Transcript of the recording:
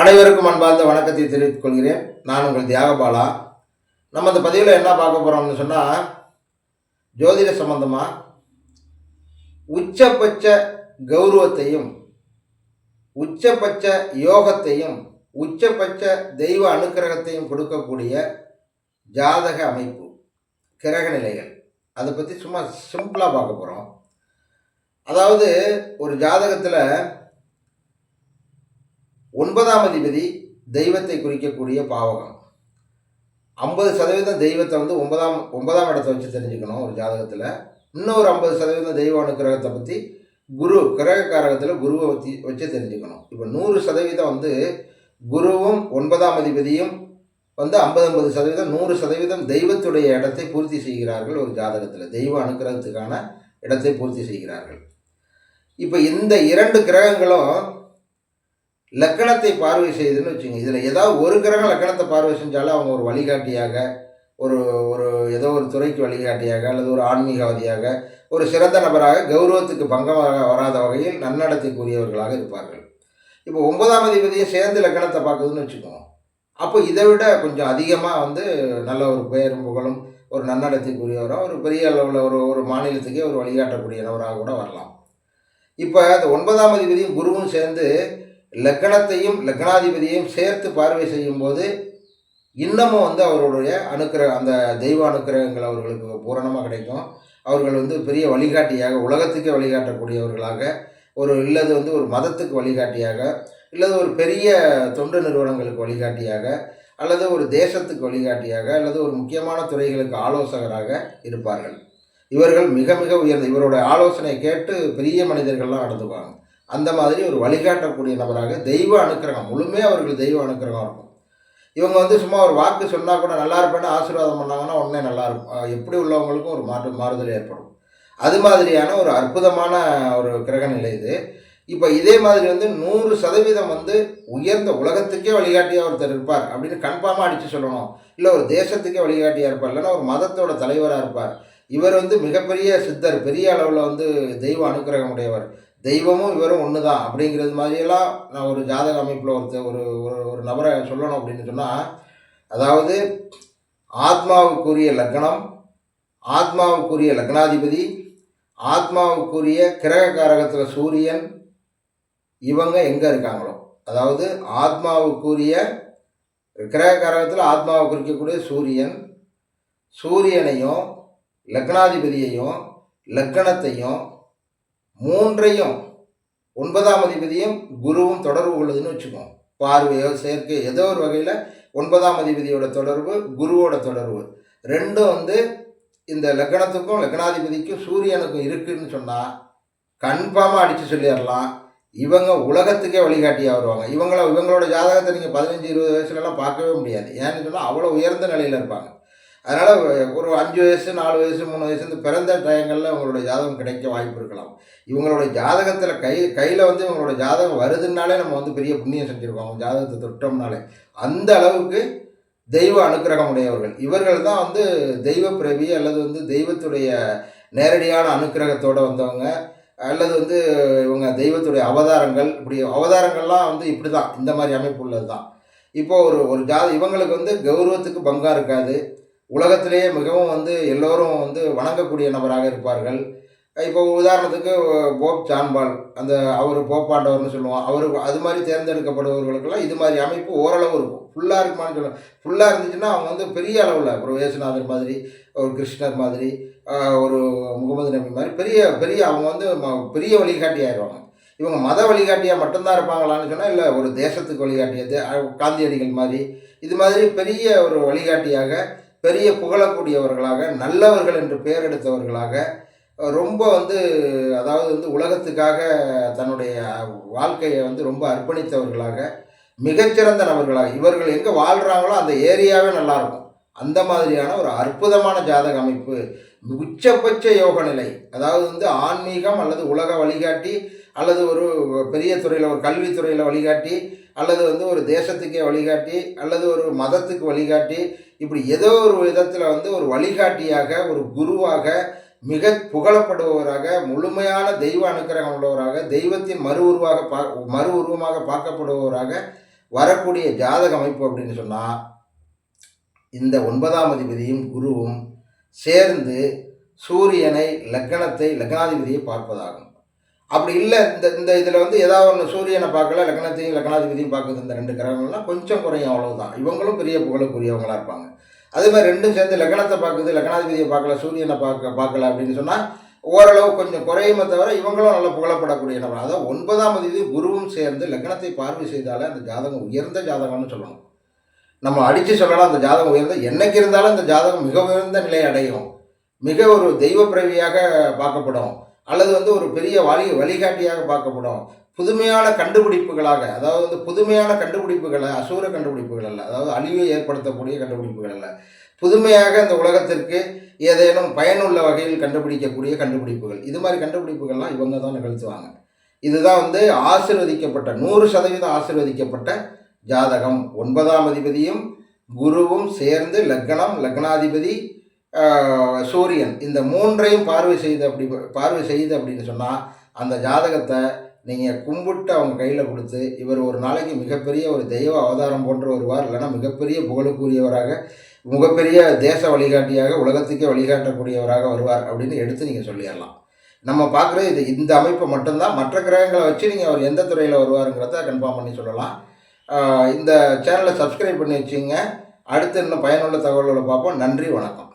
அனைவருக்கும் அன்பார்ந்த வணக்கத்தை தெரிவித்துக் கொள்கிறேன். நான் உங்கள் தியாகபாலா. நம்ம இந்த பதிவில் என்ன பார்க்க போகிறோம்னு சொன்னால், ஜோதிட சம்பந்தமாக உச்சபட்ச கௌரவத்தையும் உச்சபட்ச யோகத்தையும் உச்சபட்ச தெய்வ அனுக்கிரகத்தையும் கொடுக்கக்கூடிய ஜாதக அமைப்பு, கிரக நிலைகள், அதை பற்றி சும்மா சிம்பிளாக பார்க்க போகிறோம். அதாவது ஒரு ஜாதகத்தில் 9ஆம் அதிபதி தெய்வத்தை குறிக்கக்கூடிய பாவகம். 50% தெய்வத்தை வந்து ஒன்பதாம் இடத்தை வச்சு தெரிஞ்சுக்கணும் ஒரு ஜாதகத்தில். இன்னொரு 50% தெய்வ அனுக்கிரகத்தை பற்றி குரு கிரகக்காரகத்தில் குருவை வச்சு தெரிஞ்சுக்கணும். இப்போ 100% வந்து குருவும் 9ஆம் அதிபதியும் வந்து 50-50%, 100% தெய்வத்துடைய இடத்தை பூர்த்தி செய்கிறார்கள் ஒரு ஜாதகத்தில். தெய்வ அனுக்கிரகத்துக்கான இடத்தை பூர்த்தி செய்கிறார்கள். இப்போ இந்த 2 கிரகங்களும் லக்கணத்தை பார்வை செய்யுதுன்னு வச்சுங்க. இதில் ஏதாவது ஒரு கிரகம் லக்கணத்தை பார்வை செஞ்சாலும் அவங்க ஒரு வழிகாட்டியாக, ஒரு ஒரு ஏதோ ஒரு துறைக்கு வழிகாட்டியாக, அல்லது ஒரு ஆன்மீகவாதியாக, ஒரு சிறந்த நபராக, கௌரவத்துக்கு பங்கமாக வராத வகையில் நன்னடத்தைக்குரியவர்களாக இருப்பார்கள். இப்போ 9ஆம் அதிபதியும் சேர்ந்து லக்கணத்தை பார்க்குதுன்னு வச்சுக்கோங்க. அப்போ இதை விட கொஞ்சம் அதிகமாக வந்து நல்ல ஒரு பெயரும் புகழும், ஒரு நன்னடத்தைக்குரியவராக, ஒரு பெரிய அளவில் ஒரு மாநிலத்துக்கே ஒரு வழிகாட்டக்கூடிய நபராக கூட வரலாம். இப்போ அந்த 9ஆம் அதிபதியும் குருவும் சேர்ந்து லக்கணத்தையும் லக்னாதிபதியையும் சேர்த்து பார்வை செய்யும்போது இன்னமும் வந்து அவர்களுடைய அந்த தெய்வ அனுக்கிரகங்கள் அவர்களுக்கு பூரணமாக கிடைக்கும். அவர்கள் வந்து பெரிய வழிகாட்டியாக, உலகத்துக்கே வழிகாட்டக்கூடியவர்களாக, இல்லது வந்து ஒரு மதத்துக்கு வழிகாட்டியாக, இல்லது ஒரு பெரிய தொண்டு நிறுவனங்களுக்கு வழிகாட்டியாக, அல்லது ஒரு தேசத்துக்கு வழிகாட்டியாக, அல்லது ஒரு முக்கியமான துறைகளுக்கு ஆலோசகராக இருப்பார்கள். இவர்கள் மிக மிக உயர்ந்த, இவருடைய ஆலோசனை கேட்டு பெரிய மனிதர்கள்லாம் நடந்துப்பாங்க. அந்த மாதிரி ஒரு வழிகாட்டக்கூடிய நபராக தெய்வ அனுக்கிரகம், முழுமையாக அவர்கள் தெய்வ அனுக்கிரகம் இருக்கும். இவங்க வந்து சும்மா ஒரு வாக்கு சொன்னால் கூட நல்லா இருப்பேன்னு ஆசீர்வாதம் பண்ணாங்கன்னா உடனே நல்லா இருக்கும். எப்படி உள்ளவங்களுக்கும் ஒரு மாறுதல் ஏற்படும். அது மாதிரியான ஒரு அற்புதமான ஒரு கிரக நிலை இது. இப்போ இதே மாதிரி வந்து 100% வந்து உயர்ந்த உலகத்துக்கே வழிகாட்டியாக ஒருத்தர் இருப்பார் அப்படின்னு கன்ஃபார்மாக அடித்து சொல்லணும். இல்லை ஒரு தேசத்துக்கே வழிகாட்டியாக இருப்பார், இல்லைன்னா ஒரு மதத்தோட தலைவராக இருப்பார். இவர் வந்து மிகப்பெரிய சித்தர், பெரிய அளவில் வந்து தெய்வ அனுக்கிரகம் உடையவர், தெய்வமும் இவரும் ஒன்று தான் அப்படிங்கிறது மாதிரியெல்லாம் நான் ஒரு ஜாதக அமைப்பில் ஒரு ஒரு நபரை சொல்லணும் அப்படின்னு சொன்னால், அதாவது ஆத்மாவுக்குரிய லக்னம், ஆத்மாவுக்குரிய லக்னாதிபதி, ஆத்மாவுக்குரிய கிரகக்காரகத்தில் சூரியன், இவங்க எங்கே இருக்காங்களோ, அதாவது ஆத்மாவுக்குரிய கிரகக்காரகத்தில் ஆத்மாவை குறிக்கக்கூடிய சூரியனையும் லக்னாதிபதியையும் லக்கணத்தையும் 3ஐயும் 9ஆம் அதிபதியும் குருவும் தொடர்பு கொள்ளுதுன்னு வச்சுக்கோம். பார்வையோ சேர்க்கை ஏதோ ஒரு வகையில் 9ஆம் அதிபதியோட தொடர்பு, குருவோட தொடர்பு ரெண்டும் வந்து இந்த லக்கணத்துக்கும் லக்னாதிபதிக்கும் சூரியனுக்கும் இருக்குதுன்னு சொன்னால் கன்ஃபார்மாக அடித்து சொல்லிடலாம். இவங்க உலகத்துக்கே வழிகாட்டியாக வருவாங்க. இவங்களோட ஜாதகத்தை நீங்கள் 15-20 வயசுலலாம் பார்க்கவே முடியாது. ஏன்னு சொன்னால் அவ்வளோ உயர்ந்த நிலையில் இருப்பாங்க. அதனால் ஒரு 5 வயசு 4 வயசு 3 வயசு இந்த பிறந்த டயங்களில் இவங்களோட ஜாதகம் கிடைக்க வாய்ப்பு இருக்கலாம். இவங்களோட ஜாதகத்தில் கையில் வந்து இவங்களோட ஜாதகம் வருதுன்னாலே நம்ம வந்து பெரிய புண்ணியம் செஞ்சுருக்கோம். அவங்க ஜாதகத்தை தொட்டோம்னாலே அந்த அளவுக்கு தெய்வ அனுக்கிரகம் உடையவர்கள். இவர்கள் தான் வந்து தெய்வ பிறவி, அல்லது வந்து தெய்வத்துடைய நேரடியான அனுக்கிரகத்தோடு வந்தவங்க, அல்லது வந்து இவங்க தெய்வத்துடைய அவதாரங்கள். இப்படி அவதாரங்கள்லாம் வந்து இப்படி தான், இந்த மாதிரி அமைப்பு உள்ளது தான். இப்போது ஒரு இவங்களுக்கு வந்து கௌரவத்துக்கு பங்காக இருக்காது. உலகத்திலேயே மிகவும் வந்து எல்லோரும் வந்து வணங்கக்கூடிய நபராக இருப்பார்கள். இப்போ உதாரணத்துக்கு போப் ஜான்பால், அவர் போப்பாண்டவர்னு சொல்லுவோம். அது மாதிரி தேர்ந்தெடுக்கப்படுபவர்களுக்கெல்லாம் இது மாதிரி அமைப்பு ஓரளவு இருக்கும். ஃபுல்லாக இருக்குமான்னு சொல்லுவோம். ஃபுல்லாக இருந்துச்சுன்னா அவங்க வந்து பெரிய அளவில் ஒரு இயேசுநாதர் மாதிரி, ஒரு கிருஷ்ணர் மாதிரி, ஒரு முகமது நபி மாதிரி பெரிய பெரிய அவங்க வந்து பெரிய வழிகாட்டி ஆயிடுவாங்க. இவங்க மத வழிகாட்டியாக மட்டும்தான் இருப்பாங்களான்னு சொன்னால் இல்லை, ஒரு தேசத்துக்கு வழிகாட்டியது காந்தியடிகள் மாதிரி, இது மாதிரி பெரிய ஒரு வழிகாட்டியாக, பெரிய புகழக்கூடியவர்களாக, நல்லவர்கள் என்று பெயர் எடுத்தவர்களாக, ரொம்ப வந்து அதாவது வந்து உலகத்துக்காக தன்னுடைய வாழ்க்கையை வந்து ரொம்ப அர்ப்பணித்தவர்களாக, மிகச்சிறந்த நபர்களாக, இவர்கள் எங்கே வாழ்கிறாங்களோ அந்த ஏரியாவே நல்லாயிருக்கும். அந்த மாதிரியான ஒரு அற்புதமான ஜாதக அமைப்பு, உச்சபட்ச யோக நிலை. அதாவது வந்து ஆன்மீகம் அல்லது உலக வழிகாட்டி, அல்லது ஒரு பெரிய துறையில் ஒரு கல்வித்துறையில் வழிகாட்டி, அல்லது வந்து ஒரு தேசத்துக்கே வழிகாட்டி, அல்லது ஒரு மதத்துக்கு வழிகாட்டி, இப்படி ஏதோ ஒரு விதத்தில் வந்து ஒரு வழிகாட்டியாக, ஒரு குருவாக, மிக புகழப்படுபவராக, முழுமையான தெய்வ அனுக்கிரகம் உள்ளவராக, தெய்வத்தின் மறு உருவமாக பார்க்கப்படுபவராக வரக்கூடிய ஜாதக அமைப்பு அப்படின்னு சொன்னால் இந்த 9ஆம் அதிபதியும் குருவும் சேர்ந்து சூரியனை லக்னாதிபதியை பார்ப்பதாகும். அப்படி இல்லை, இந்த இந்த இதில் வந்து ஏதாவது ஒன்று சூரியனை பார்க்கல, லக்னத்தையும் லக்னாதிபதியும் பார்க்குது, இந்த 2 கிரகங்கள்லாம் கொஞ்சம் குறையும், அவ்வளவுதான். இவங்களும் பெரிய புகழுக்குரியவங்களாக இருப்பாங்க. அதே மாதிரி ரெண்டும் சேர்ந்து லக்னத்தை பார்க்குது, லக்னாதிபதியை பார்க்கல, சூரியனை பார்க்கல அப்படின்னு சொன்னால் ஓரளவு கொஞ்சம் குறையுமே தவிர இவங்களும் நல்லா புகழப்படக்கூடிய நபர். அதாவது 9ஆம் அதிபதி குருவும் சேர்ந்து லக்னத்தை பார்வை செய்தாலே அந்த ஜாதகம் உயர்ந்த ஜாதகம்னு சொல்லணும். நம்ம அடித்து சொல்லலாம், அந்த ஜாதகம் உயர்ந்த, என்னைக்கு இருந்தாலும் அந்த ஜாதகம் மிக உயர்ந்த நிலையை அடையும், மிக ஒரு தெய்வ பிறவியாக பார்க்கப்படும், அல்லது வந்து ஒரு பெரிய வழிகாட்டியாக பார்க்கப்படும். புதுமையான கண்டுபிடிப்புகளாக, அதாவது வந்து புதுமையான கண்டுபிடிப்புகளை, அசூர கண்டுபிடிப்புகள் அல்ல, அதாவது அழிவை ஏற்படுத்தக்கூடிய கண்டுபிடிப்புகள் அல்ல, புதுமையாக இந்த உலகத்திற்கு ஏதேனும் பயனுள்ள வகையில் கண்டுபிடிக்கக்கூடிய கண்டுபிடிப்புகள். இது மாதிரி கண்டுபிடிப்புகள்லாம் இவங்க தான் நிகழ்த்துவாங்க. இதுதான் வந்து ஆசீர்வதிக்கப்பட்ட 100% ஆசீர்வதிக்கப்பட்ட ஜாதகம். 9ஆம் அதிபதியும் குருவும் சேர்ந்து லக்னாதிபதி சூரியன் இந்த 3ஐயும் பார்வை செய்து அப்படின்னு சொன்னால் அந்த ஜாதகத்தை நீங்கள் கும்பிட்டு அவங்க கையில் கொடுத்து, இவர் ஒரு நாளைக்கு மிகப்பெரிய ஒரு தெய்வ அவதாரம் போன்று வருவார், இல்லைன்னா மிகப்பெரிய புகழுக்குரியவராக, மிகப்பெரிய தேச வழிகாட்டியாக, உலகத்துக்கே வழிகாட்டக்கூடியவராக வருவார் அப்படின்னு எடுத்து நீங்கள் சொல்லிடலாம். நம்ம பார்க்குறது இந்த அமைப்பை மட்டும்தான். மற்ற கிரகங்களை வச்சு நீங்கள் அவர் எந்த துறையில் வருவாருங்கிறத கன்ஃபார்ம் பண்ணி சொல்லலாம். இந்த சேனலை சப்ஸ்கிரைப் பண்ணி வச்சுங்க. அடுத்து இன்னும் பயனுள்ள தகவல்களை பார்ப்போம். நன்றி, வணக்கம்.